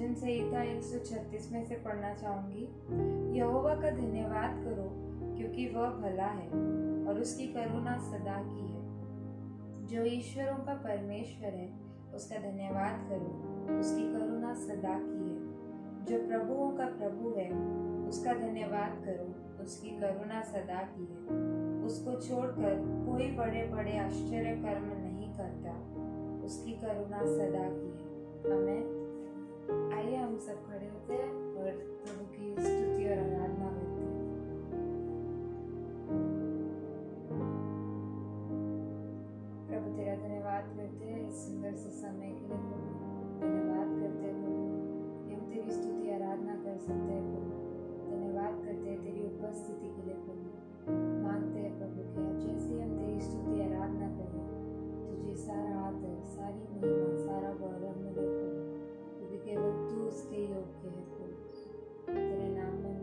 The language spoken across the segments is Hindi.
भजन संहिता 136 में से पढ़ना चाहूंगी। यहोवा का धन्यवाद करो क्योंकि वह भला है और उसकी करुणा सदा की है। जो ईश्वरों का परमेश्वर है उसका धन्यवाद करो, उसकी करुणा सदा की है। जो प्रभुओं का प्रभु है उसका धन्यवाद करो, उसकी करुणा सदा की है। उसको छोड़कर कोई बड़े बड़े आश्चर्य कर्म नहीं करता, उसकी करुणा सदा की है। आमीन। आइए हम सब खड़े होते हैं और प्रभु की स्तुति और आराधना करते हैं। प्रभु तेरा धन्यवाद करते हैं इस सुंदर से समय के लिए प्रभु। धन्यवाद करते हैं प्रभु कि हम तेरी स्तुति आराधना कर सकते हैं प्रभु। धन्यवाद करते हैं तेरी उपस्थिति के लिए प्रभु। मांगते हैं प्रभु कि अब जैसे हम तेरी स्तुति आराधना करें तुझे सारा आदर, सारी महिमा, सारा गौरव मिले प्रभु, क्योंकि केवल तू उसके योग्य है प्रभु। तेरे नाम में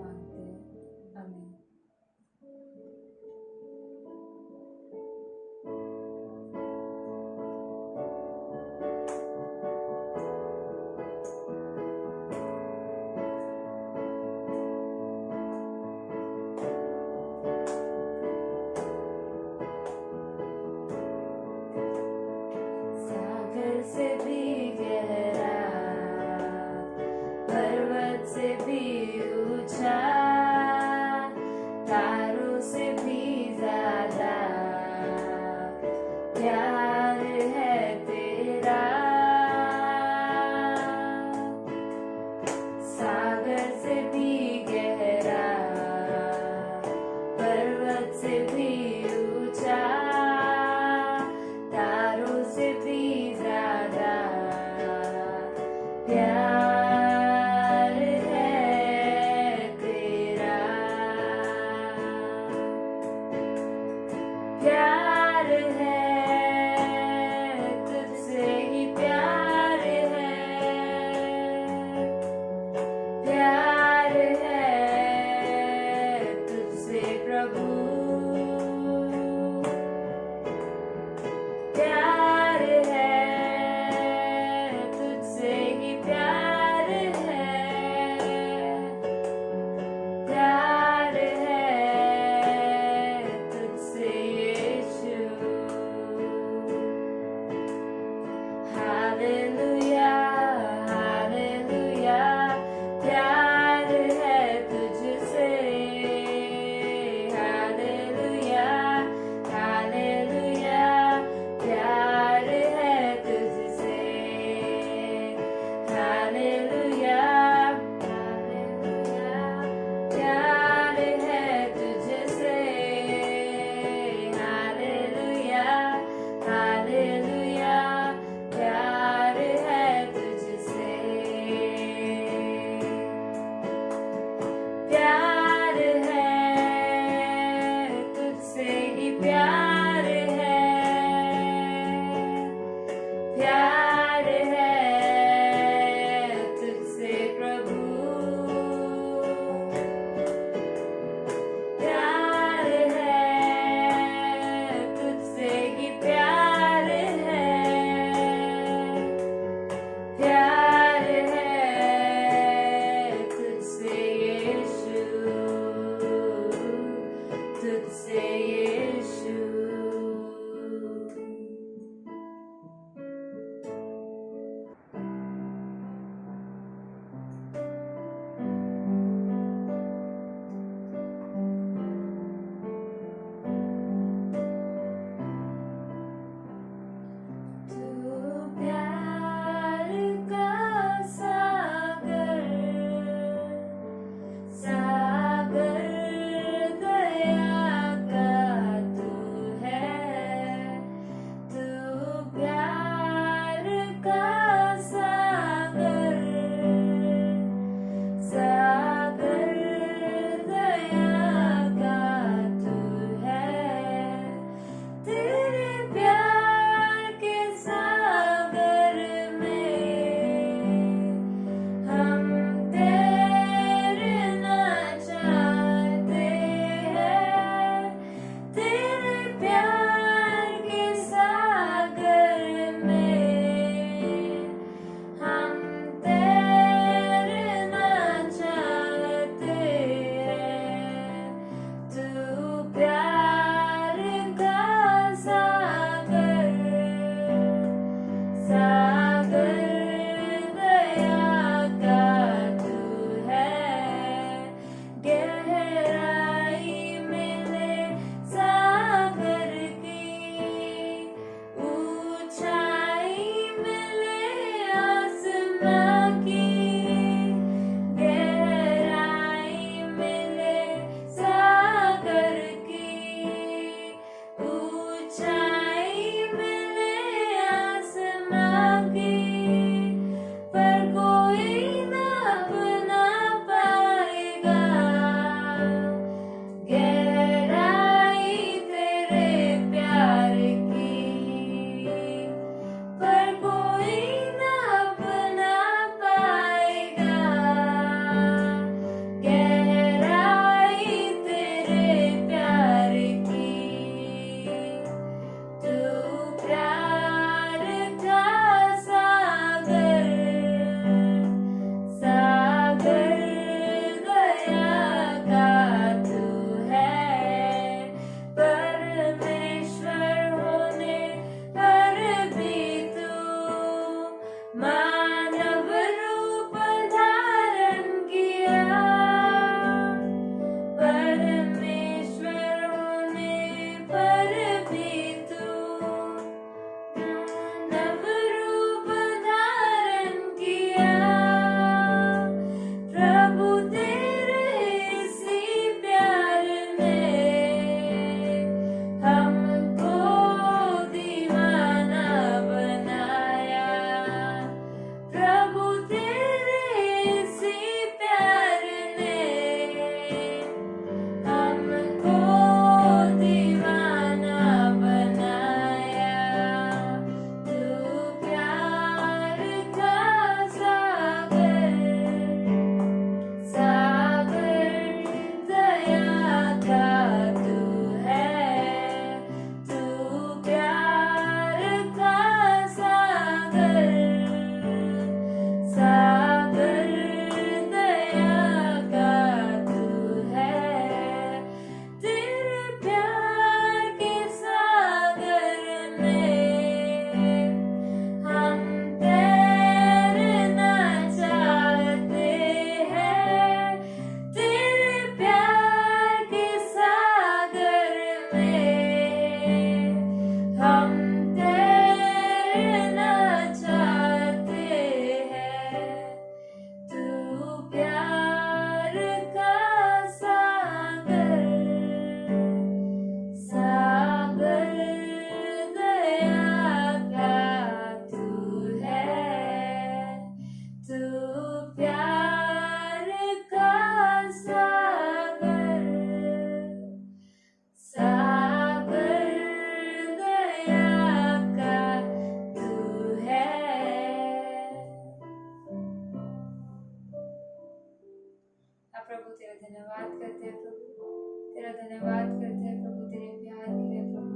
धन्यवाद करते हैं प्रभु, तेरा धन्यवाद करते हैं प्रभु तेरे प्यार के लिए प्रभु।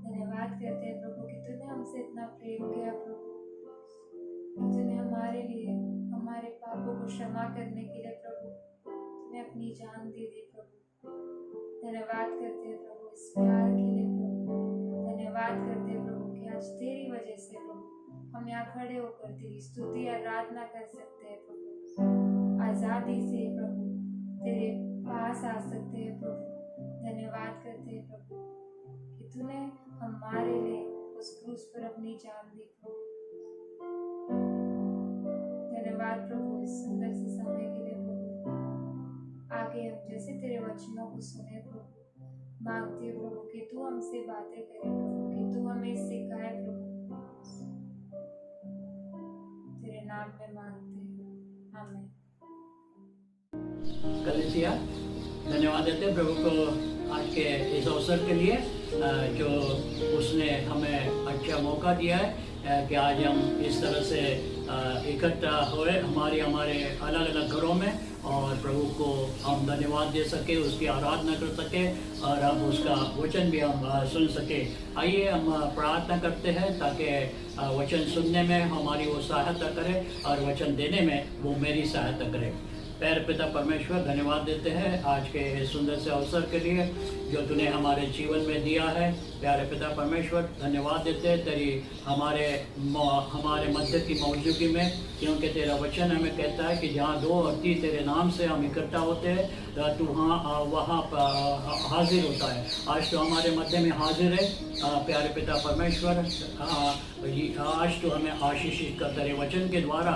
धन्यवाद करते हैं प्रभु कि तूने हमसे इतना प्रेम किया प्रभु, कि तूने हमारे लिए हमारे पापों को क्षमा करने के लिए प्रभु तूने अपनी जान दे दी प्रभु। धन्यवाद करते हैं प्रभु इस प्यार के लिए प्रभु। धन्यवाद करते हैं प्रभु कि आज तेरी वजह से प्रभु हम यहाँ खड़े होकर तेरी स्तुति आराधना कर सकते हैं प्रभु। आज़ादी से प्रभु तेरे पास आ सकते हैं प्रभु। धन्यवाद करते हैं प्रभु कि तूने हमारे लिए उस क्रूस पर अपनी जान दी प्रभु। धन्यवाद प्रभु इस सुंदर से समय के लिए प्रभु। आगे हम जैसे तेरे वचनों को सुने प्रभु, मांगते हो प्रभु कि तू हमसे बातें करे प्रभु, कि तू हमें सिखाए प्रभु। तेरे नाम में मांगते हैं, आमीन। कलीसिया धन्यवाद देते हैं प्रभु को आज के इस अवसर के लिए जो उसने हमें अच्छा मौका दिया है कि आज हम इस तरह से इकट्ठा हुए हमारे अलग अलग घरों में, और प्रभु को हम धन्यवाद दे सके, उसकी आराधना कर सके और अब उसका वचन भी हम सुन सके। आइए हम प्रार्थना करते हैं ताकि वचन सुनने में हमारी वो सहायता करे और वचन देने में वो मेरी सहायता करे। प्यारे पिता परमेश्वर धन्यवाद देते हैं आज के सुंदर से अवसर के लिए जो तूने हमारे जीवन में दिया है। प्यारे पिता परमेश्वर धन्यवाद देते हैं तेरी हमारे मध्य की मौजूदगी में, क्योंकि तेरा वचन हमें कहता है कि जहाँ 2 और 3 तेरे नाम से हम इकट्ठा होते हैं तू वहाँ हाजिर होता है। आज तो हमारे मध्य में हाजिर है प्यारे पिता परमेश्वर। आज तो हमें आशीषित कर तेरे वचन के द्वारा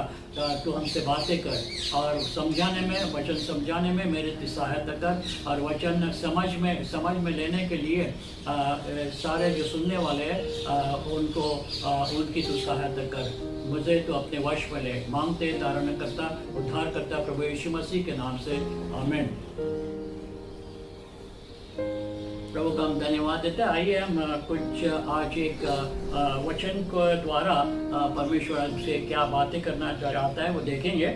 तू हमसे बातें कर और समझाने में, वचन समझाने में मेरे सहायता कर, और वचन समझ में लेने के लिए सारे जो सुनने वाले हैं उनको उनकी तू सहायता कर। मुझे तो अपने वश में ले, मांगते तारण करता उद्धार करता प्रभु यीशु मसीह के नाम से, आमीन। प्रभु का हम धन्यवाद देते हैं। आइए हम कुछ आज एक वचन को द्वारा परमेश्वर से क्या बातें करना चाहता है वो देखेंगे।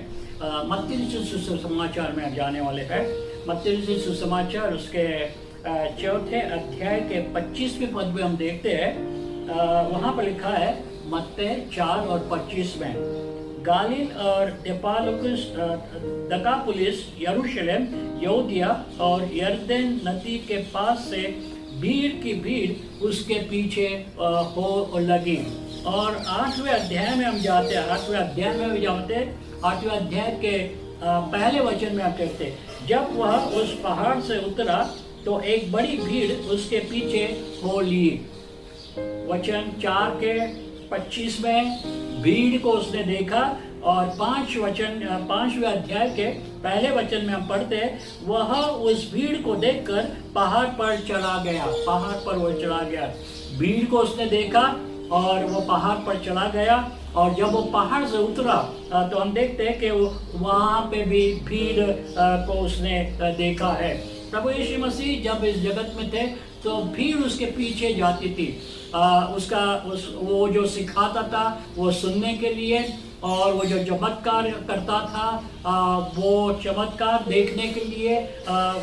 मत्ती लिखित सुसमाचार में जाने वाले हैं। मत्ती लिखित सुसमाचार उसके 4थे अध्याय के 25वें पद में हम देखते हैं, वहाँ पर लिखा है मत्ती 4 और 25 में, गालिल और दकापुलिस, यरूशलेम, यहूदिया और यरदन नदी के पास से भीड़ की भीड़ उसके पीछे हो लगी। और 8वें अध्याय में हम जाते हैं, 8वें अध्याय के पहले वचन में हम कहते हैं, जब वह उस पहाड़ से उतरा तो एक बड़ी भीड़ उसके पीछे हो ली। वचन 4 के 25 में भीड़ को उसने देखा, और 5वें अध्याय के पहले वचन में हम पढ़ते हैं, वह उस भीड़ को देखकर पहाड़ पर चला गया। भीड़ को उसने देखा और वो पहाड़ पर चला गया, और जब वो पहाड़ से उतरा तो हम देखते हैं कि वहाँ पे भी भीड़ को उसने देखा है। प्रभु यीशु मसीह जब इस जगत में थे तो भीड़ उसके पीछे जाती थी। वो जो सिखाता था वो सुनने के लिए, और वो जो चमत्कार करता था वो चमत्कार देखने के लिए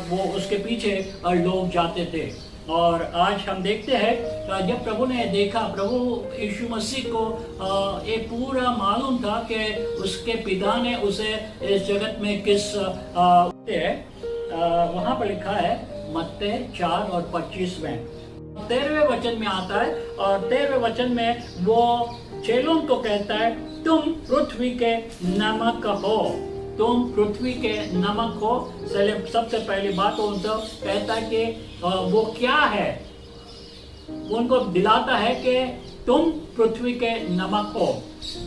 वो उसके पीछे लोग जाते थे। और आज हम देखते हैं जब प्रभु ने देखा, प्रभु यीशु मसीह को ये पूरा मालूम था कि उसके पिता ने उसे इस जगत में किस वहाँ पर लिखा है मत्ती 4 और 25 में 13वें वचन में आता है, और 13वें वचन में वो चेलों को कहता है, तुम पृथ्वी के नमक हो। तुम पृथ्वी के नमक हो। सबसे पहली बात वो कहता है कि वो क्या है, वो उनको दिलाता है कि तुम पृथ्वी के नमक हो।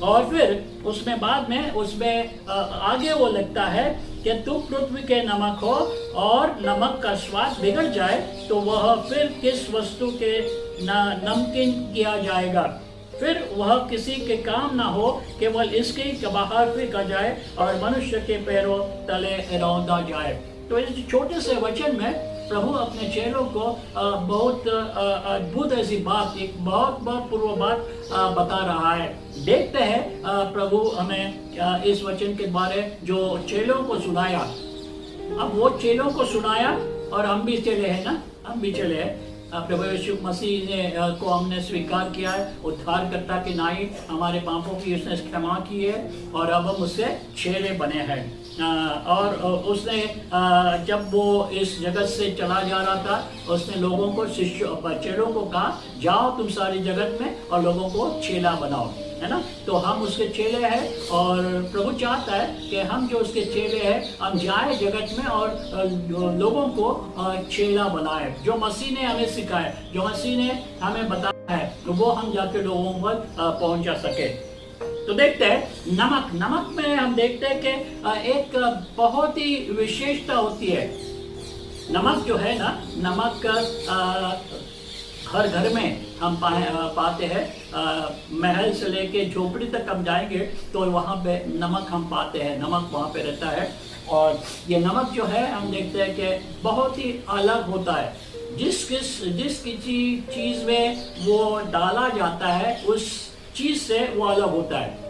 और फिर उसमें बाद में उसमें आगे वो लगता है कि तुम पृथ्वी के नमक हो, और नमक का स्वाद बिगड़ जाए तो वह फिर किस वस्तु के नमकीन किया जाएगा, फिर वह किसी के काम ना हो, केवल इसके बाहर फेंका जाए और मनुष्य के पैरों तले रौंदा जाए। तो इस छोटे से वचन में प्रभु अपने चेलों को बहुत अद्भुत ऐसी बात, एक बहुत पूर्व बात बता रहा है। देखते हैं प्रभु हमें इस वचन के बारे जो चेलों को सुनाया, अब वो चेलों को सुनाया, और हम भी चले हैं ना, हम भी चले हैं। प्रभु यीशु मसीह ने को हमने स्वीकार किया है उद्धारकर्ता के नाई, हमारे पापों की उसने क्षमा की है, और अब हम उससे चेले बने हैं। और उसने जब वो इस जगत से चला जा रहा था, उसने लोगों को चेलों को कहा, जाओ तुम सारी जगत में और लोगों को चेला बनाओ, है ना। तो हम उसके चेले हैं, और प्रभु चाहता है कि हम जो उसके चेले हैं, हम जाए जगत में और लोगों को चेला बनाए। जो मसीह ने हमें सिखाया, जो मसीह ने हमें बताया है, तो वो हम जाके लोगों पर पहुंचा सके। तो देखते हैं नमक में हम देखते हैं कि एक बहुत ही विशेषता होती है। नमक जो है ना, नमक हर घर में हम पाते हैं। महल से लेके झोपड़ी तक हम जाएंगे तो वहाँ पे नमक हम पाते हैं, नमक वहाँ पे रहता है। और ये नमक जो है हम देखते हैं कि बहुत ही अलग होता है। जिस किसी चीज़ में वो डाला जाता है, उस चीज़ से वो अलग होता है।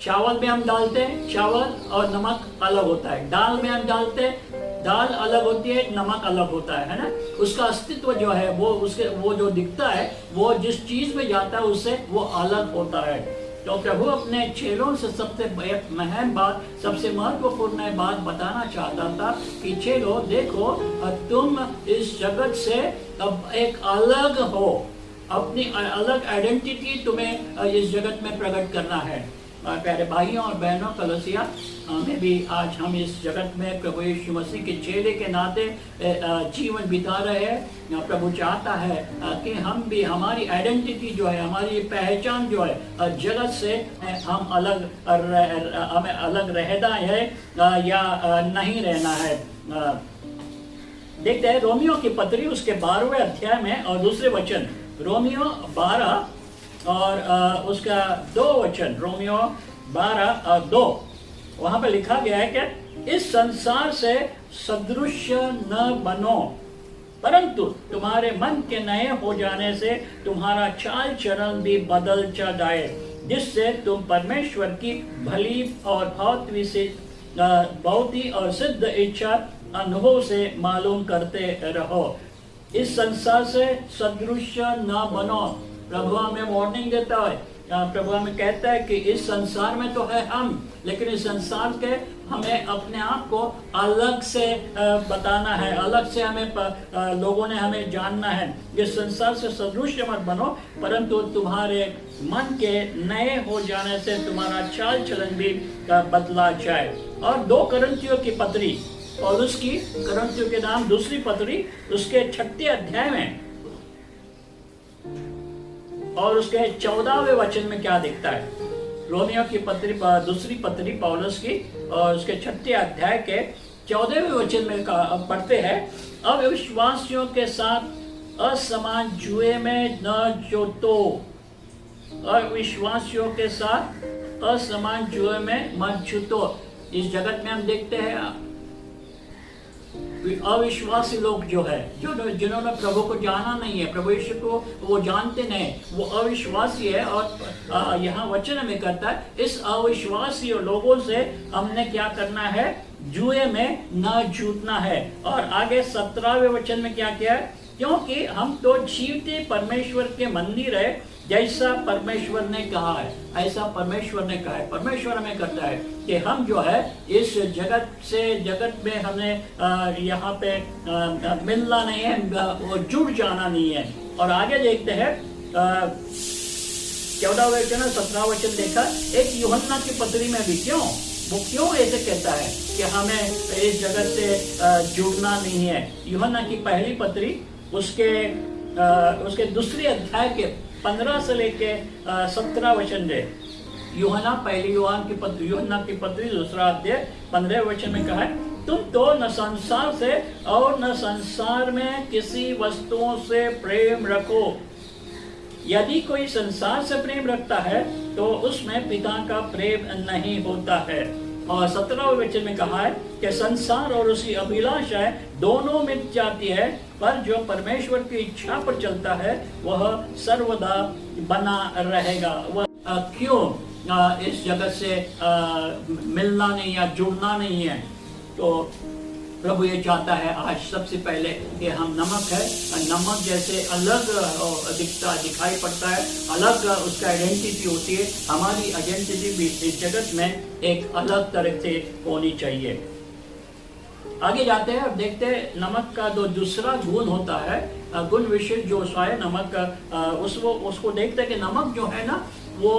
चावल में हम डालते हैं, चावल और नमक अलग होता है। दाल में हम डालते हैं, दाल अलग होती है, नमक अलग होता है ना। उसका अस्तित्व जो है वो जो दिखता है, वो जिस चीज में जाता है उससे वो अलग होता है। तो प्रभु अपने चेलों से सबसे अहम बात, सबसे महत्वपूर्ण बात बताना चाहता था कि चेलो देखो, तुम इस जगत से अब एक अलग हो, अपनी अलग आइडेंटिटी तुम्हें इस जगत में प्रकट करना है। प्यारे भाइयों और बहनों, कलीसिया में भी आज हम इस जगत में प्रभु यीशु मसीह के चेले के नाते जीवन बिता रहे हैं। प्रभु चाहता है कि हम भी, हमारी आइडेंटिटी जो है, हमारी पहचान जो है, जगत से हम हमें अलग रहना है या नहीं रहना है। देखते हैं रोमियो की पत्री उसके 12वें अध्याय में और दूसरे वचन, रोमियो 12 और उसका 2 वचन, रोमियो 12 और 2, वहां पे लिखा गया है कि इस संसार से सदृश न बनो, परंतु तुम्हारे मन के नए हो जाने से तुम्हारा चाल चलन भी बदल जाए, जिससे तुम परमेश्वर की भली और बहुत ही और सिद्ध इच्छा अनुभव से मालूम करते रहो। इस संसार से सदृश न बनो। प्रभु हमें वार्निंग देता है, प्रभु हमें कहता है कि इस संसार में तो है हम, लेकिन इस संसार के हमें अपने आप को अलग से बताना है, अलग से हमें लोगों ने हमें जानना है। इस संसार से सदृश मत बनो, परंतु तुम्हारे मन के नए हो जाने से तुम्हारा चाल चलन भी बदला जाए। और 2 कुरिन्थियों की पत्री, और उसकी कुरिन्थियों के नाम दूसरी पत्री, उसके 6 अध्याय में और उसके 14वें वचन में क्या दिखता है। रोमियो की पत्री, दूसरी पत्री पौलुस की, और उसके 6 अध्याय के 14वें वचन में पढ़ते हैं, अविश्वासियों के साथ असमान जुए में न जोतो। अविश्वासियों के साथ असमान जुए में मत जुतो। इस जगत में हम देखते हैं अविश्वासी लोग जो है, जिन्होंने प्रभु को जाना नहीं है, प्रभु यीशु को वो जानते नहीं, वो अविश्वासी है। और यहाँ वचन में कहता है, इस अविश्वासी लोगों से हमने क्या करना है, जुए में न जूटना है। और आगे 17वें वचन में क्या किया है, क्योंकि हम तो जीवते परमेश्वर के मंदिर है, जैसा परमेश्वर ने कहा है, ऐसा परमेश्वर ने कहा है। परमेश्वर हमें कहता है कि हम जो है इस जगत में हमें यहाँ पे मिलना नहीं है, वो जुड़ जाना नहीं है। और आगे देखते हैं 14 वचन 17 वचन देखा, एक यूहन्ना की पत्री में भी वो क्यों ऐसे कहता है कि हमें इस जगत से जुड़ना नहीं है। यूहन्ना की पहली पत्री उसके दूसरे अध्याय के 15 से लेके 17 वचन दे। यूहन्ना की पत्री दूसरा अध्याय 15 वचन में कहा है, तुम तो न संसार से और न संसार में किसी वस्तुओं से प्रेम रखो। यदि कोई संसार से प्रेम रखता है तो उसमें पिता का प्रेम नहीं होता है। और 17वें वचन में कहा है कि संसार और उसकी अभिलाषाएं दोनों मिट जाती है, पर जो परमेश्वर की इच्छा पर चलता है वह सर्वदा बना रहेगा। वह क्यों इस जगत से मिलना नहीं या जुड़ना नहीं है। तो प्रभु ये चाहता है आज सबसे पहले कि हम नमक है, नमक जैसे अलग दिखाई पड़ता है, अलग उसका आइडेंटिटी होती है, हमारी आइडेंटिटी भी इस जगत में एक अलग तरह से होनी चाहिए। आगे जाते हैं और देखते हैं नमक का जो दूसरा गुण होता है, गुण विशेष जो है नमक, उसको देखते हैं कि नमक जो है ना वो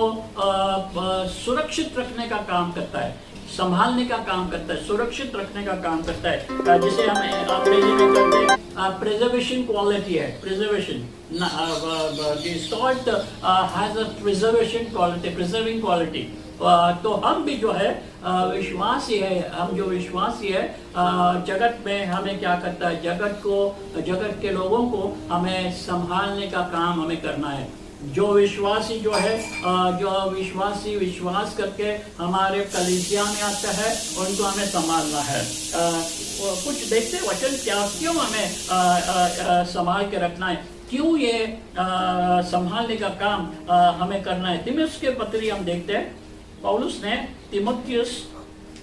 सुरक्षित रखने का काम करता है, संभालने का काम करता है, सुरक्षित रखने का काम करता है। जिसे हम अंग्रेजी में कहते हैं प्रिजर्वेशन क्वालिटी है, preservation. Salt has a preservation quality, preserving quality. तो हम भी जो है विश्वासी है, हम जो विश्वासी है जगत में हमें क्या करता है, जगत के लोगों को हमें संभालने का काम हमें करना है। जो विश्वासी जो है, जो विश्वासी विश्वास करके हमारे कलीसिया में आता है उनको हमें संभालना है। कुछ देखते वचन क्यों हमें संभाल के रखना है, क्यों ये संभालने का काम हमें करना है। तीमुथियुस के पत्री हम देखते हैं, पौलुस ने तीमुथियुस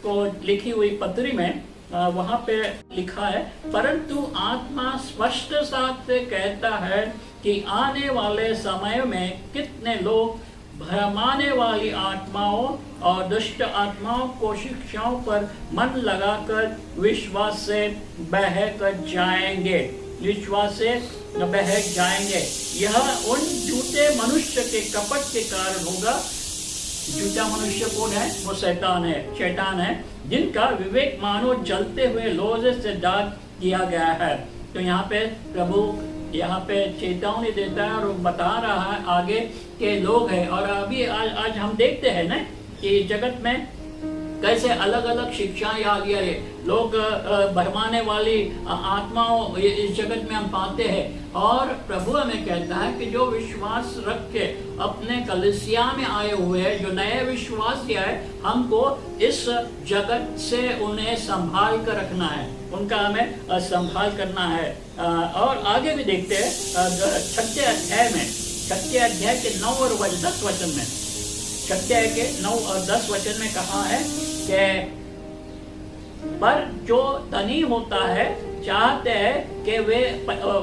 को लिखी हुई पत्री में वहां पे लिखा है, परंतु आत्मा स्पष्ट साथ से कहता है कि आने वाले समय में कितने लोग भरमाने वाली आत्माओं और दुष्ट आत्माओं को शिक्षाओं पर मन लगाकर विश्वास से बहक जाएंगे, विश्वास से बहक जाएंगे। यह उन झूठे मनुष्य के कपट के कारण होगा। झूठा मनुष्य कौन है? वो शैतान है, जिनका विवेक मानो जलते हुए लोहे से दाग किया गया है। तो यहाँ पे प्रभु यहाँ पे चेतावनी देता है और बता रहा है आगे के लोग हैं। और अभी आज हम देखते हैं ना कि जगत में कैसे अलग अलग शिक्षाएं आ गया है, लोग भरमाने वाली आत्माओं इस जगत में हम पाते हैं। और प्रभु हमें कहता है कि जो विश्वास रख के अपने कलीसिया में आए हुए हैं, जो नए विश्वासी है, हमको इस जगत से उन्हें संभाल कर रखना है, उनका हमें संभाल करना है। और आगे भी देखते हैं 6 अध्याय के 9 और 10 वचन में, 6 के 9 और 10 वचन में कहा है कि पर जो धनी होता है चाहते हैं कि वे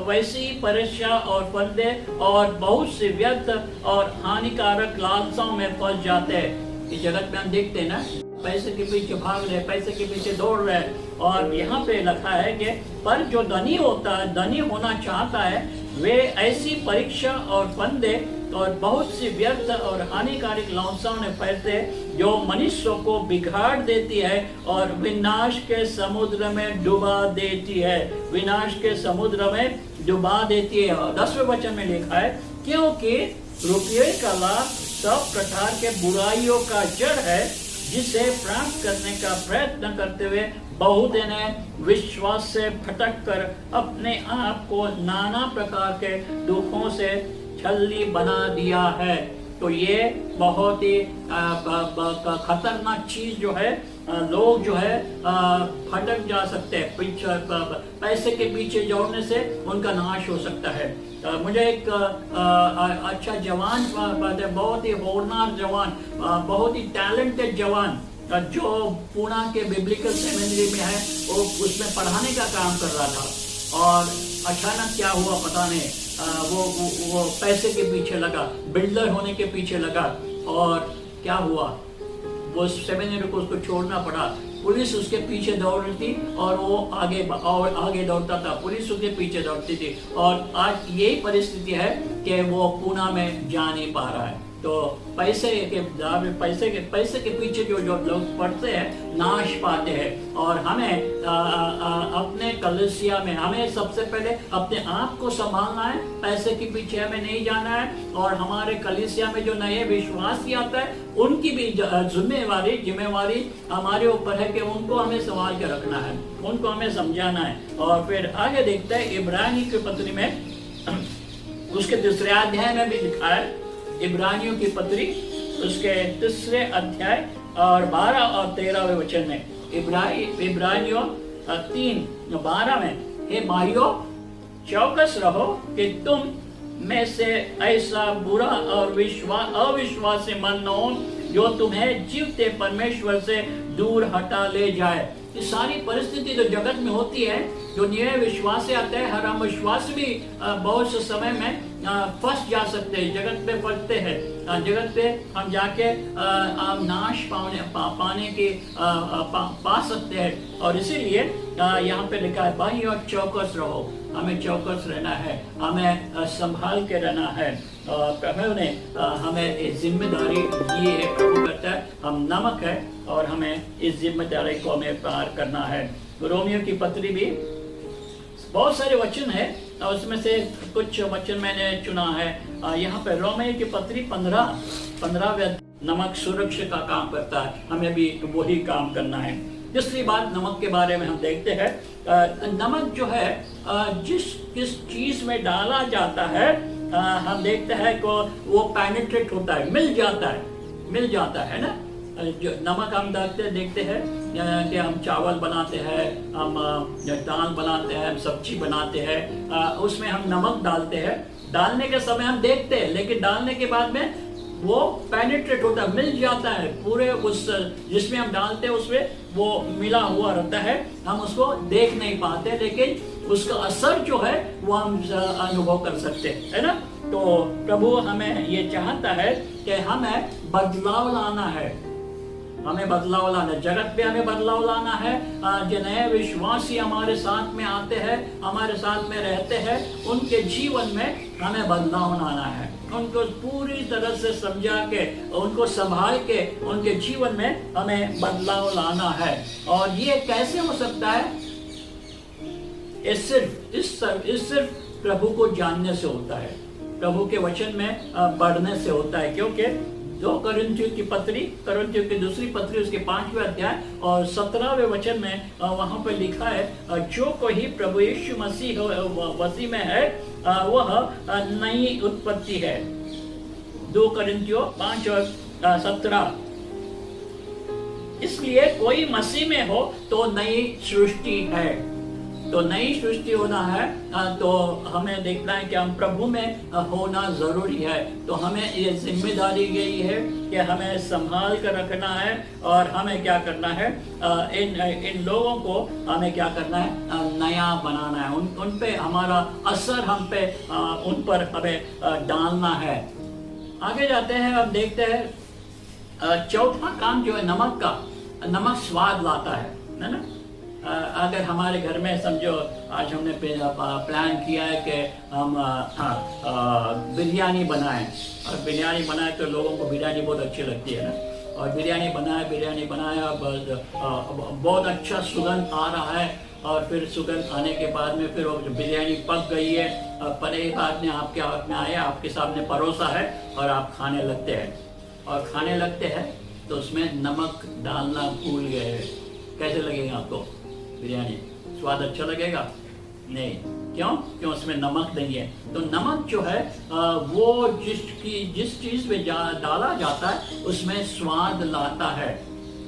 वैसी परीक्षा और फंदे और बहुत सी व्यर्थ और हानिकारक लालसाओं में फंस जाते हैं। इस जगत में हम देखते हैं ना, पैसे के पीछे भाग रहे, पैसे के पीछे दौड़ रहे। और यहाँ पे लिखा है कि पर जो धनी होता है, धनी होना चाहता है, वे ऐसी परीक्षा और फंदे और बहुत सी व्यर्थ और हानिकारक लालसाओं में फंसते जो मनुष्य को बिगाड़ देती है और विनाश के समुद्र में डुबा देती है, विनाश के समुद्र में डुबा देती है। और 10वें वचन में लिखा है, क्योंकि रुपये का लाभ सब प्रकार के बुराइयों का जड़ है, जिसे प्राप्त करने का प्रयत्न करते हुए बहुत ने विश्वास से भटक कर अपने आप को नाना प्रकार के दुखों से छलनी बना दिया है। तो ये बहुत ही खतरनाक चीज जो है, लोग जो है भटक जा सकते हैं, पैसे के पीछे दौड़ने से उनका नाश हो सकता है। मुझे एक अच्छा जवान, बहुत ही होनहार जवान, बहुत ही टैलेंटेड जवान जो पुणे के बिब्लिकल सेमिनरी में है, वो उसमें पढ़ाने का काम कर रहा था। और अचानक क्या हुआ पता नहीं, वो पैसे के पीछे लगा, बिल्डर होने के पीछे लगा, और क्या हुआ, वो सेमिनरी को उसको छोड़ना पड़ा। पुलिस उसके पीछे दौड़ रही थी और वो आगे दौड़ता था, पुलिस उसके पीछे दौड़ती थी। और आज यही परिस्थिति है कि वो पुणे में जा नहीं पा रहा है। तो पैसे के पीछे जो लोग पड़ते हैं, नाश पाते हैं। और हमें अपने कलीसिया में हमें सबसे पहले अपने आप को संभालना है, पैसे के पीछे हमें नहीं जाना है। और हमारे कलीसिया में जो नए विश्वासी आता है, उनकी भी जिम्मेवारी हमारे ऊपर है कि उनको हमें संभाल के रखना है, उनको हमें समझाना है। और फिर आगे देखते हैं इब्रानी की पत्री में, उसके 3 अध्याय में भी लिखा है, इब्रानियों की पत्री उसके 3 अध्याय और 12 और 13वें वचन में, इब्रानियों 3:12 में, हे भाइयों चौकस रहो कि तुम में से ऐसा बुरा और अविश्वासी मन न हो जो तुम्हें जीवते परमेश्वर से दूर हटा ले जाए। ये सारी परिस्थिति जो जगत में होती है, जो न्याय विश्वास से आता है, हर हम विश्वास भी बहुत से समय में फंस जा सकते हैं, जगत पे फंसते हैं, जगत पे हम जाके नाश पाने के पा सकते हैं। और इसीलिए यहाँ पे लिखा है भाई और चौकस रहो, हमें चौकस रहना है, हमें संभाल के रहना है। प्रभु ने हमें जिम्मेदारी दी है, प्रभु कहता है हम नमक है और हमें इस जिम्मेदारी को हमें पार करना है। रोमियो की पत्री भी बहुत सारे वचन है, उसमें से कुछ वचन मैंने चुना है। यहाँ पे रोमियो की पत्री 15 नमक सुरक्षा का काम करता है, हमें भी वही काम करना है। दूसरी बात नमक के बारे में हम देखते हैं, नमक जो है किस चीज में डाला जाता है, हम देखते हैं को वो पेनिट्रेट होता है, मिल जाता है ना। जो नमक हम देखते हैं कि हम चावल बनाते हैं, हम दाल बनाते हैं, हम सब्जी बनाते हैं, उसमें हम नमक डालते हैं। डालने के समय हम देखते हैं, लेकिन डालने के बाद में वो पेनिट्रेट होता है, मिल जाता है पूरे उस जिसमें हम डालते हैं उसमें वो मिला हुआ रहता है। हम उसको देख नहीं पाते, लेकिन उसका असर जो है वो हम अनुभव कर सकते हैं, है ना। तो प्रभु हमें ये चाहता है कि हमें बदलाव लाना है, हमें बदलाव लाना है, जगत पे हमें बदलाव लाना है। जो नए विश्वासी हमारे साथ में आते हैं, हमारे साथ में रहते हैं, उनके जीवन में हमें बदलाव लाना है, उनको पूरी तरह से समझा के, उनको संभाल के, उनके जीवन में हमें बदलाव लाना है। और ये कैसे हो सकता है? सिर्फ प्रभु को जानने से होता है, प्रभु के वचन में बढ़ने से होता है। क्योंकि 2 कोरिन्थियों की दूसरी पत्री उसके 5वें अध्याय और 17वें वचन में वहां पर लिखा है, जो कोई प्रभु यीशु मसीह में है वह नई उत्पत्ति है। 2 कोरिन्थियों 5 और 17। इसलिए कोई मसीह में हो तो नई सृष्टि है। तो नई सृष्टि होना है तो हमें देखना है कि हम प्रभु में होना जरूरी है। तो हमें ये जिम्मेदारी गई है कि हमें संभाल कर रखना है और हमें क्या करना है, इन लोगों को हमें क्या करना है, नया बनाना है, उन पे हमारा असर हम पे उन पर हमें डालना है। आगे जाते हैं, अब देखते हैं चौथा काम जो है नमक का। नमक स्वाद लाता है ना। अगर हमारे घर में समझो आज हमने प्लान किया है कि हम बिरयानी बनाएं, और बिरयानी बनाए तो लोगों को बिरयानी बहुत अच्छी लगती है ना। और बिरयानी बनाया बहुत अच्छा सुगंध आ रहा है, और फिर सुगंध आने के बाद में फिर वो बिरयानी पक गई है, परे एक आदमी आपके हाथ में आया, आपके सामने परोसा है और आप खाने लगते हैं तो उसमें नमक डालना भूल गए। कैसे लगेगा आपको बिरयानी? स्वाद अच्छा लगेगा? नहीं। क्यों उसमें नमक नहीं है। तो नमक जो है वो जिस चीज में डाला जाता है उसमें स्वाद लाता है।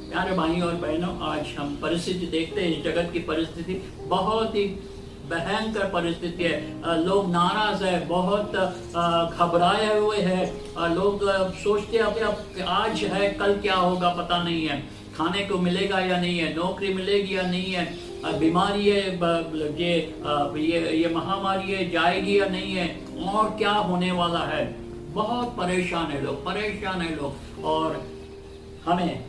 प्यारे भाई और बहनों, आज हम परिस्थिति देखते हैं, इस जगत की परिस्थिति बहुत ही भयंकर परिस्थिति है। लोग नाराज है, बहुत घबराए हुए हैं, लोग सोचते हैं अब आज है कल क्या होगा पता नहीं है, खाने को मिलेगा या नहीं है, नौकरी मिलेगी या नहीं है, बीमारी है, ये महामारी है जाएगी या नहीं है, और क्या होने वाला है। बहुत परेशान है लोग। और हमें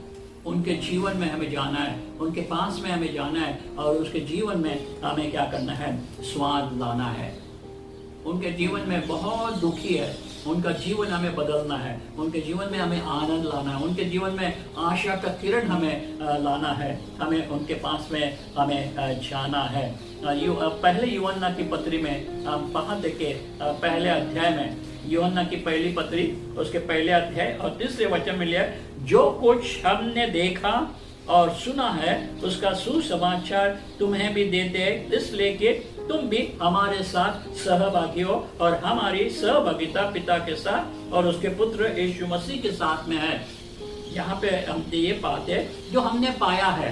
उनके जीवन में हमें जाना है, उनके पास में हमें जाना है, और उसके जीवन में हमें क्या करना है, स्वाद लाना है। उनके जीवन में बहुत दुखी है, उनका जीवन हमें बदलना है, उनके जीवन में हमें आनंद लाना है, उनके जीवन में आशा का किरण हमें लाना है, हमें उनके पास में हमें जाना है। पहले यूहन्ना की पत्री में हम पढ़ते कि पहले अध्याय में, यूहन्ना की पहली पत्री उसके पहले अध्याय और 3 वचन में लिया, जो कुछ हमने देखा और सुना है उसका सुसमाचार तुम्हें भी देते हैं, इसलिए कि तुम भी हमारे साथ सहभागी हो, और हमारी सहभागिता पिता के साथ और उसके पुत्र यीशु मसीह के साथ में है। यहाँ पे हम ये पाते हैं जो हमने पाया है,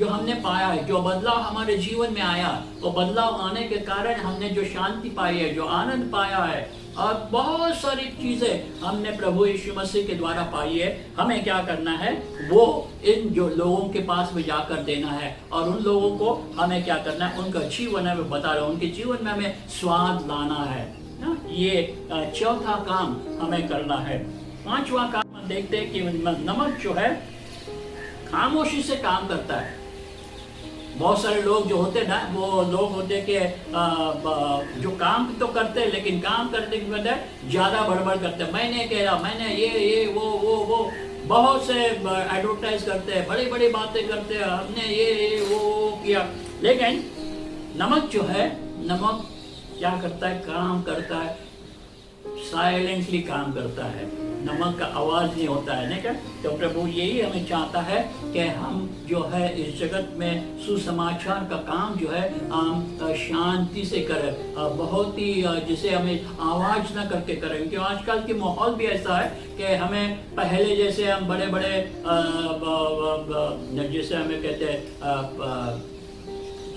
जो हमने पाया है, जो बदलाव हमारे जीवन में आया, वो बदलाव आने के कारण हमने जो शांति पाई है, जो आनंद पाया है, और बहुत सारी चीजें हमने प्रभु यीशु मसीह के द्वारा पाई है। हमें क्या करना है, वो इन जो लोगों के पास में जाकर देना है, और उन लोगों को हमें क्या करना है, उनका जीवन है, मैं बता रहा हूँ, उनके जीवन में हमें स्वाद लाना है ना। ये चौथा काम हमें करना है। पांचवा काम हम देखते हैं कि नमक जो है खामोशी से काम करता है। बहुत सारे लोग जो होते ना, वो लोग होते कि जो काम तो करते हैं, लेकिन काम करने के बाद ज्यादा बड़बड़ करते हैं। मैंने कह रहा, मैंने ये वो बहुत से एडवर्टाइज करते हैं, बड़ी बड़ी बातें करते हैं, हमने ये वो किया। लेकिन नमक जो है, नमक क्या करता है, काम करता है, साइलेंटली काम करता है। नमक का आवाज नहीं होता है, नहीं क्या? तो प्रभु यही हमें चाहता है कि हम जो है इस जगत में सुसमाचार का काम जो है हम शांति से करें, बहुत ही जिसे हमें आवाज ना करके करें। क्योंकि आजकल की माहौल भी ऐसा है कि हमें पहले जैसे हम बड़े बड़े जैसे हमें कहते हैं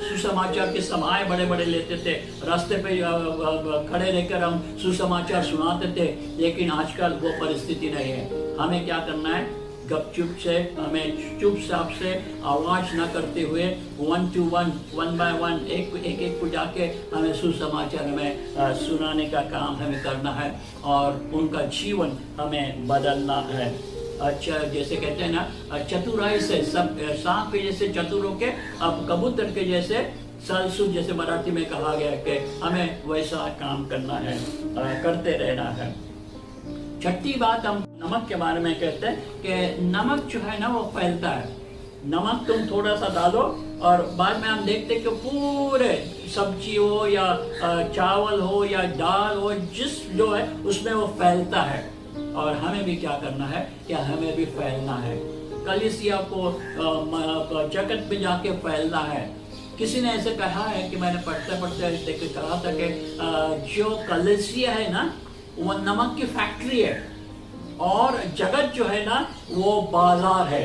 सुसमाचार के समाए बड़े बड़े लेते थे, रास्ते पे खड़े रहकर हम सुसमाचार सुनाते थे। लेकिन आजकल वो परिस्थिति नहीं है। हमें क्या करना है, गपचुप से, हमें चुपचाप से आवाज न करते हुए 1 to 1, 1 by 1, एक को जाके हमें सुसमाचार में सुनाने का काम हमें करना है, और उनका जीवन हमें बदलना है। अच्छा, जैसे कहते हैं ना, चतुराई से सब, सांप के जैसे चतुर होके, अब कबूतर के जैसे सलसुल, जैसे मराठी में कहा गया कि हमें वैसा काम करना है, करते रहना है। छठी बात हम नमक के बारे में कहते हैं कि नमक जो है ना वो फैलता है। नमक तुम थोड़ा सा डालो और बाद में हम देखते हैं कि पूरे सब्जी हो या चावल हो या दाल हो, जिस जो है उसमें वो फैलता है। और हमें भी क्या करना है, क्या हमें भी फैलना है, कलीसिया को जगत में जाके फैलना है। किसी ने ऐसे कहा है कि मैंने पढ़ते पढ़ते कहा था कि जो कलीसिया है ना वो नमक की फैक्ट्री है, और जगत जो है ना वो बाजार है।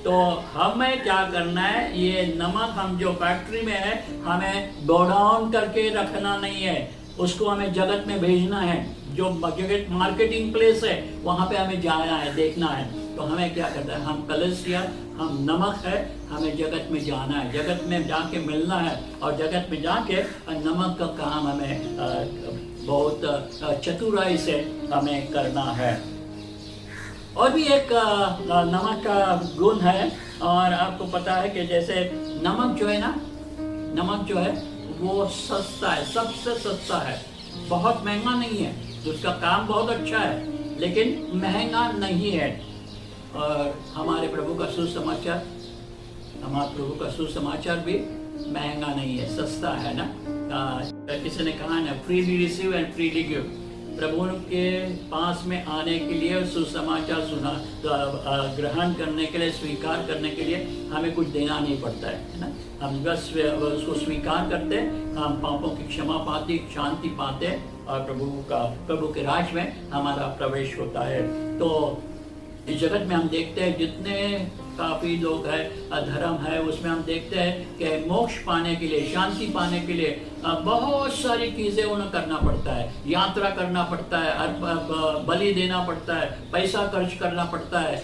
तो हमें क्या करना है, ये नमक हम जो फैक्ट्री में है, हमें गोडाउन करके रखना नहीं है, उसको हमें जगत में भेजना है। जो जगत मार्केटिंग प्लेस है वहाँ पे हमें जाना है, देखना है। तो हमें क्या करना है, हम कलीसिया, हम नमक है, हमें जगत में जाना है, जगत में जाके मिलना है, और जगत में जाके नमक का काम हमें बहुत चतुराई से हमें करना है। और भी एक नमक का गुण है, और आपको पता है कि जैसे नमक जो है ना, नमक जो है वो सस्ता है, सबसे सस्ता है, बहुत महंगा नहीं है। उसका काम बहुत अच्छा है लेकिन महंगा नहीं है। और हमारे प्रभु का सुसमाचार, हमारे प्रभु का सुसमाचार भी महंगा नहीं है, सस्ता है ना। किसी ने कहा ना, freely receive and freely give. प्रभु के पास में आने के लिए, सुसमाचार सुना ग्रहण करने के लिए, स्वीकार करने के लिए हमें कुछ देना नहीं पड़ता है ना। हम बस उसको स्वीकार करते, हम पापों की क्षमा पाते, शांति पाते, और प्रभु के राज में हमारा प्रवेश होता है। तो इस जगत में हम देखते हैं जितने काफी लोग हैं, धर्म है, उसमें हम देखते हैं कि मोक्ष पाने के लिए, शांति पाने के लिए बहुत सारी चीजें उन्हें करना पड़ता है, यात्रा करना पड़ता है, बलि देना पड़ता है, पैसा खर्च करना पड़ता है,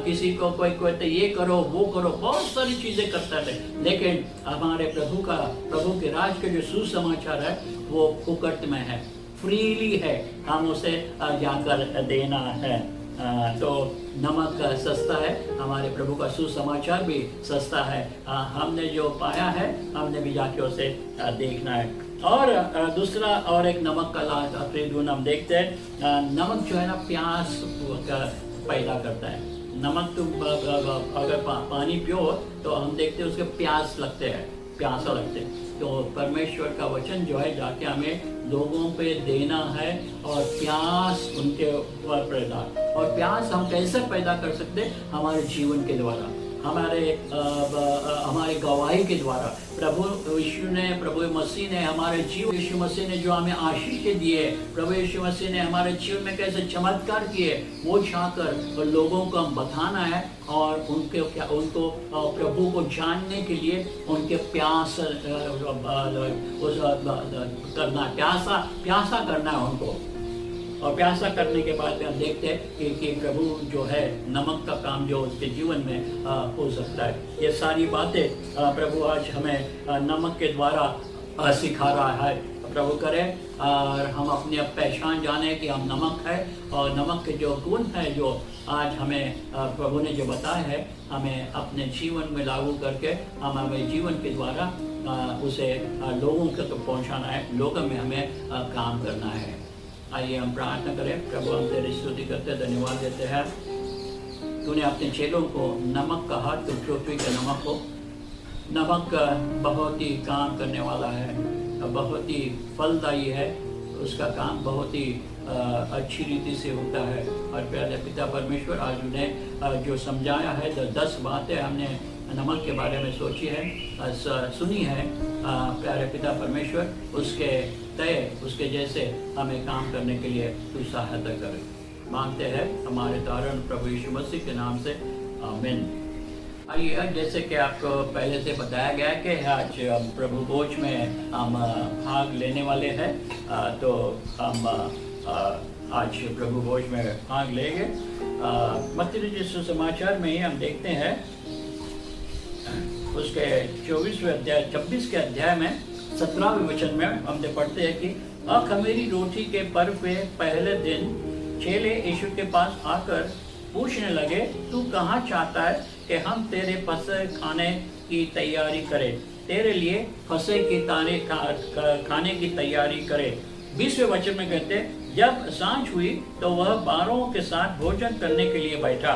किसी को कोई तो ये करो वो करो, बहुत सारी चीजें करता है। लेकिन हमारे प्रभु के राज के जो सुसमाचार है वो फुकट में है, फ्रीली है, हम उसे जाकर देना है। तो नमक सस्ता है, हमारे प्रभु का सुसमाचार भी सस्ता है। हमने जो पाया है हमने भी जाके उसे देखना है। और दूसरा और एक नमक का गुण हम देखते हैं, नमक जो है ना प्यास पैदा करता है। नमक तो अगर पानी पियो तो हम देखते हैं उसके प्यासा लगते हैं। तो परमेश्वर का वचन जो है जाके हमें लोगों पे देना है, और प्यास उनके ऊपर पैदा। और प्यास हम कैसे पैदा कर सकते हैं, हमारे जीवन के द्वारा। हमारे गवाही के द्वारा प्रभु मसीह ने हमारे जीवन, यीशु मसीह ने जो हमें आशीष दिए, प्रभु यीशु मसीह ने हमारे जीवन में कैसे चमत्कार किए, वो चाहकर लोगों को हम बताना है और उनको प्रभु को जानने के लिए उनके प्यासा करना है उनको। और प्यासा करने के बाद हम देखते हैं कि प्रभु जो है नमक का काम जो उसके जीवन में हो सकता है। ये सारी बातें प्रभु आज हमें नमक के द्वारा सिखा रहा है। प्रभु करे और हम अपनी पहचान जाने कि हम नमक है, और नमक के जो गुण है जो आज हमें प्रभु ने जो बताया है, हमें अपने जीवन में लागू करके हम हमें जीवन के द्वारा उसे लोगों को तो पहुँचाना है, लोगों में हमें काम करना है। आइए हम प्रार्थना करें। प्रभु हम तेरी स्तुति करते, धन्यवाद देते हैं, तूने अपने चेलों को नमक कहा तो पृथ्वी का नमक हो। नमक बहुत ही काम करने वाला है, बहुत ही फलदायी है, उसका काम बहुत ही अच्छी रीति से होता है। और प्यारे पिता परमेश्वर, आज उन्हें जो समझाया है, 10 बातें हमने नमक के बारे में सोची है, सुनी है, प्यारे पिता परमेश्वर, उसके जैसे हमें काम करने के लिए तू सहायता करे। मांगते हैं हमारे तारण प्रभु यीशु मसीह के नाम से, आमीन। आइए, जैसे कि आपको पहले से बताया गया कि आज हम प्रभु भोज में हम भाग लेने वाले हैं, तो हम आज प्रभु भोज में भाग लेंगे। मत्ती रचित सुसमाचार में ही हम देखते हैं उसके 26 के अध्याय में 17वें वचन में हमने पढ़ते हैं कि अखमीरी रोटी के पर्व के पहले दिन चेले यीशु के पास आकर पूछने लगे, तू कहाँ चाहता है कि हम तेरे फसह खाने की तैयारी करें, तेरे लिए फसह की तारीख खाने की तैयारी करें। 20वें वचन में कहते, जब सांझ हुई तो वह 12 के साथ भोजन करने के लिए बैठा।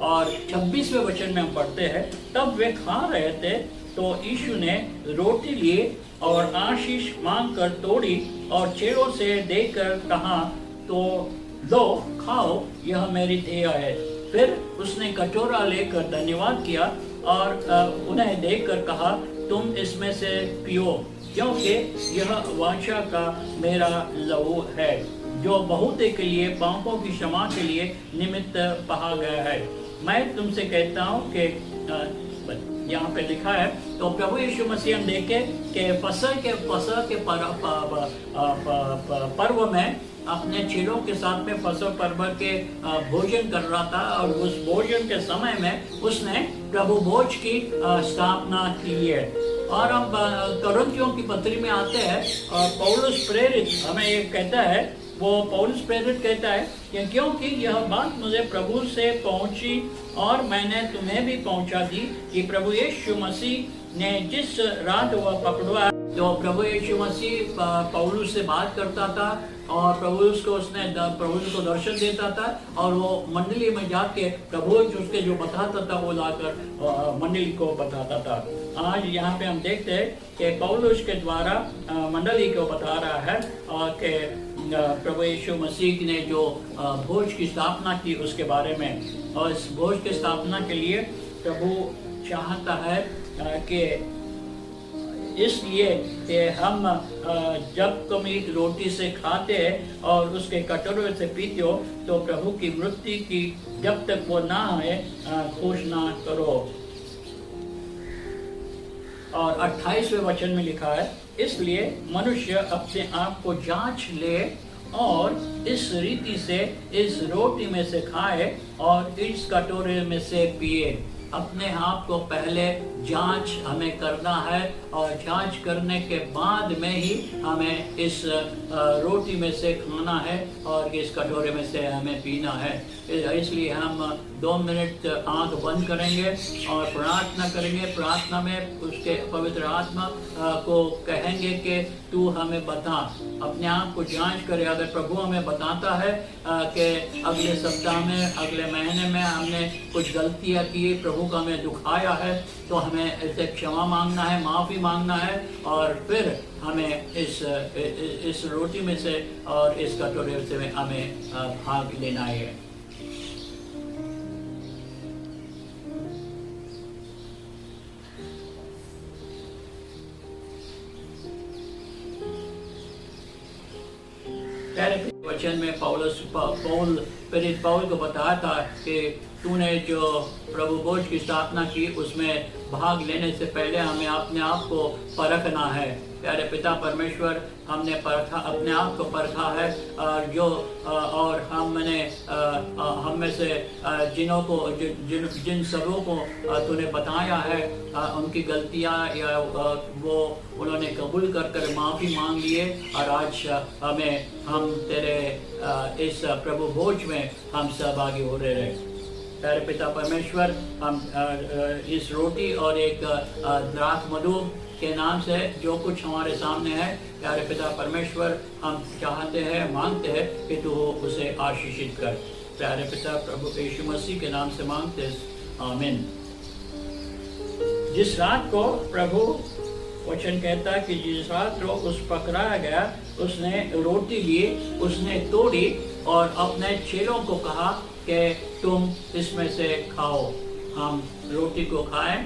और 26वें वचन में हम पढ़ते हैं, तब वे खा रहे थे तो यीशु ने रोटी लिए और आशीष मांगकर तोड़ी और चेलों से देकर कहा, तो लो खाओ, यह मेरी देह है। फिर उसने कटोरा लेकर धन्यवाद किया और उन्हें देकर कहा, तुम इसमें से पियो, क्योंकि यह वाचा का मेरा लहू है, जो बहुतों के लिए पापों की क्षमा के लिए निमित्त बहा गया है। मैं तुमसे कहता हूँ कि यहाँ पे लिखा है, तो प्रभु यीशु मसीह हम देखे कि फसह के पर्व में अपने चेलों के साथ में फसह पर्व के भोजन कर रहा था, और उस भोजन के समय में उसने प्रभु भोज की स्थापना की है। और हम कुरिन्थियों की पत्री में आते हैं, और पौलुस प्रेरित हमें ये कहता है, वो पौलुस प्रेरित कहता है कि क्योंकि यह बात मुझे प्रभु से पहुंची और मैंने तुम्हें भी पहुंचा दी कि प्रभु यीशु मसीह ने जिस रात वह पकड़ा, तो प्रभु यीशु मसीह पौलुस से बात करता था और प्रभु को दर्शन देता था, और वो मंडली में जाके प्रभु उसके जो बताता था वो लाकर मंडली को बताता था। आज यहाँ पे हम देखते हैं कि पौलुस के द्वारा मंडली को बता रहा है और कि प्रभु यीशु मसीह ने जो भोज की स्थापना की उसके बारे में। और इस भोज की स्थापना के लिए प्रभु चाहता है कि इसलिए कि हम जब तुम एक रोटी से खाते और उसके कटोरे से पीते हो, तो प्रभु की मृत्यु की जब तक वो ना आए घोषणा करो। और 28वें वचन में लिखा है, इसलिए मनुष्य अपने आप को जांच ले और इस रीति से इस रोटी में से खाए और इस कटोरे में से पिए। अपने आप को पहले जांच हमें करना है, और जांच करने के बाद में ही हमें इस रोटी में से खाना है और इस कटोरे में से हमें पीना है। इसलिए हम 2 मिनट आंख बंद करेंगे और प्रार्थना करेंगे। प्रार्थना में उसके पवित्र आत्मा को कहेंगे कि तू हमें बता, अपने आप को जांच करे। अगर प्रभु हमें बताता है कि अगले सप्ताह में, अगले महीने में हमने कुछ गलतियाँ की, प्रभु का हमें दुखाया है, तो हमें इससे क्षमा मांगना है, माफ़ी मांगना है, और फिर हमें इस रोटी में से और इस कटोरे से हमें भाग लेना है। पहले वचन में प्रेरित पौल को बताया था कि तूने जो प्रभु भोज की स्थापना की उसमें भाग लेने से पहले हमें अपने आप को परखना है। प्यारे पिता परमेश्वर, हमने परखा, अपने आप को परखा है, और हम में से जिन सबों को तूने बताया है उनकी गलतियां या वो उन्होंने कबूल कर माफ़ी मांग लिए, और आज हम तेरे इस प्रभु भोज में हम सहभागी हो रहे हैं। प्यारे पिता परमेश्वर, हम इस रोटी और एक द्राक्ष मधु के नाम से जो कुछ हमारे सामने है, प्यारे पिता परमेश्वर, हम चाहते हैं, मांगते हैं कि तू उसे आशीषित कर। प्यारे पिता प्रभु यीशु मसीह के नाम से मांगते हैं, आमीन। जिस रात को प्रभु वचन कहता है कि जिस रात को उस पकड़ाया गया, उसने रोटी ली, उसने तोड़ी और अपने चेलों को कहा कि तुम इसमें से खाओ। हम रोटी को खाएं।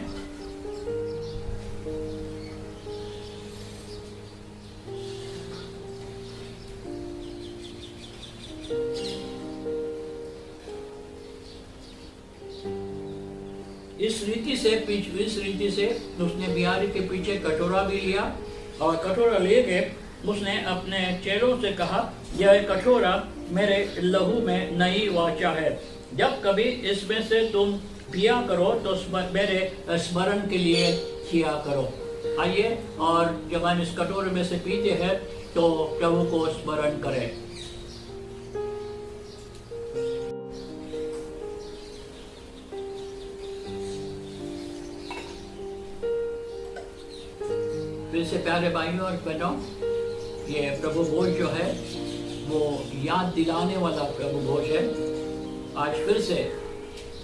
इस रीति से उसने बिहारी के पीछे कटोरा भी लिया, और कटोरा लेके उसने अपने चेलों से कहा, यह कटोरा मेरे लहू में नई वाचा है। जब कभी इसमें से तुम पिया करो तो मेरे स्मरण के लिए किया करो। आइए, और जब हम इस कटोरे में से पीते हैं तो प्रभु को स्मरण करें। फिर से प्यारे भाइयों और बहनों, ये प्रभु भोज जो है वो याद दिलाने वाला प्रभु भोज है। आज फिर से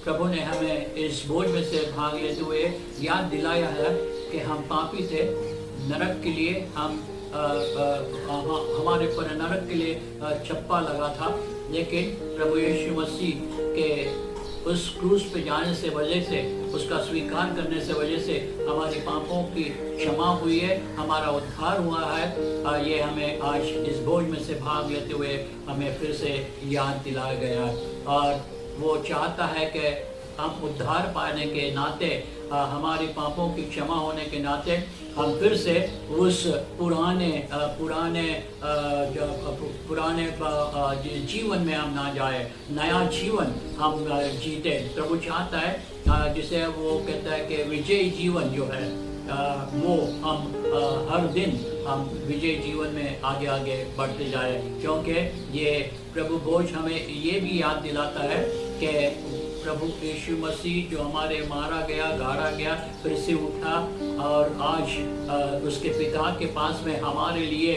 प्रभु ने हमें इस भोज में से भाग लेते हुए याद दिलाया है कि हम पापी थे, नरक के लिए हमारे पर नरक के लिए छप्पा लगा था, लेकिन प्रभु यीशु मसीह के उस क्रूस पे जाने से वजह से, उसका स्वीकार करने से वजह से हमारे पापों की क्षमा हुई है, हमारा उद्धार हुआ है। ये हमें आज इस भोज में से भाग लेते हुए हमें फिर से याद दिलाया गया, और वो चाहता है कि हम उद्धार पाने के नाते, हमारे पापों की क्षमा होने के नाते हम फिर से उस पुराने जीवन में हम ना जाए, नया जीवन हम जीते। प्रभु चाहता है, जिसे वो कहता है कि विजयी जीवन जो है वो हम हर दिन हम विजय जीवन में आगे आगे बढ़ते जाए, क्योंकि ये प्रभु भोज हमें ये भी याद दिलाता है कि प्रभु यीशु मसीह जो हमारे मारा गया, गाड़ा गया, फिर से उठा, और आज उसके पिता के पास में हमारे लिए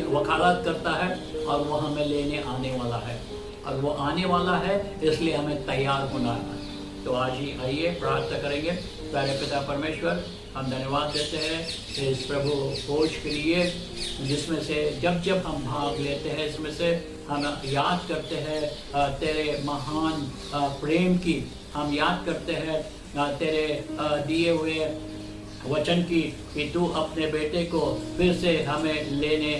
वकालत करता है, और वो हमें लेने आने वाला है, और वो आने वाला है, इसलिए हमें तैयार होना है। तो आज ही आइए प्रार्थना करेंगे। प्यारे पिता परमेश्वर, हम धन्यवाद देते हैं इस प्रभु भोज के लिए, जिसमें से जब हम भाग लेते हैं, इसमें से हम याद करते हैं तेरे महान प्रेम की, हम याद करते हैं तेरे दिए हुए वचन की कि तू अपने बेटे को फिर से हमें लेने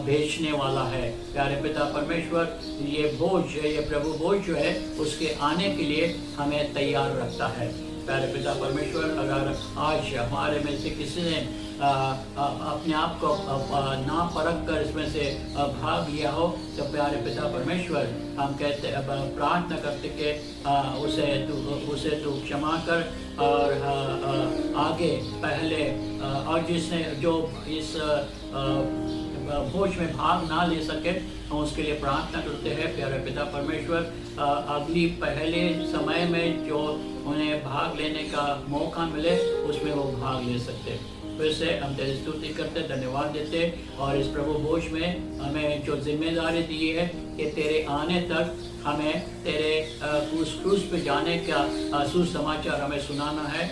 भेजने वाला है। प्यारे पिता परमेश्वर, ये भोज, ये प्रभु भोज जो है उसके आने के लिए हमें तैयार रखता है। प्यारे पिता परमेश्वर, अगर आज हमारे में से किसी ने अपने आप को ना परख कर इसमें से भाग लिया हो, तो प्यारे पिता परमेश्वर, हम कहते प्रार्थना करते कि उसे तू क्षमा कर, और आगे पहले, और जिसने जो इस भोज में भाग ना ले सके, हम उसके लिए प्रार्थना करते हैं। प्यारे पिता परमेश्वर, अगली पहले समय में जो उन्हें भाग लेने का मौका मिले, उसमें वो भाग ले सकते। फिर से हम तेरी स्तुति करते, धन्यवाद देते, और इस प्रभु भोज में हमें जो जिम्मेदारी दी है कि तेरे आने तक हमें तेरे उस क्रूस पे जाने का सुसमाचार हमें सुनाना है,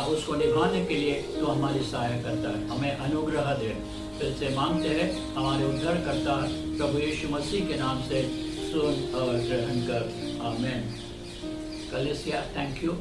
उसको निभाने के लिए तो हमारी सहायता करता है, हमें अनुग्रह दे। फिर से मांगते हैं हमारे उद्धारकर्ता प्रभु यीशु मसीह के नाम से सुन और ग्रहण कर, आमीन। कलेसिया, थैंक यू।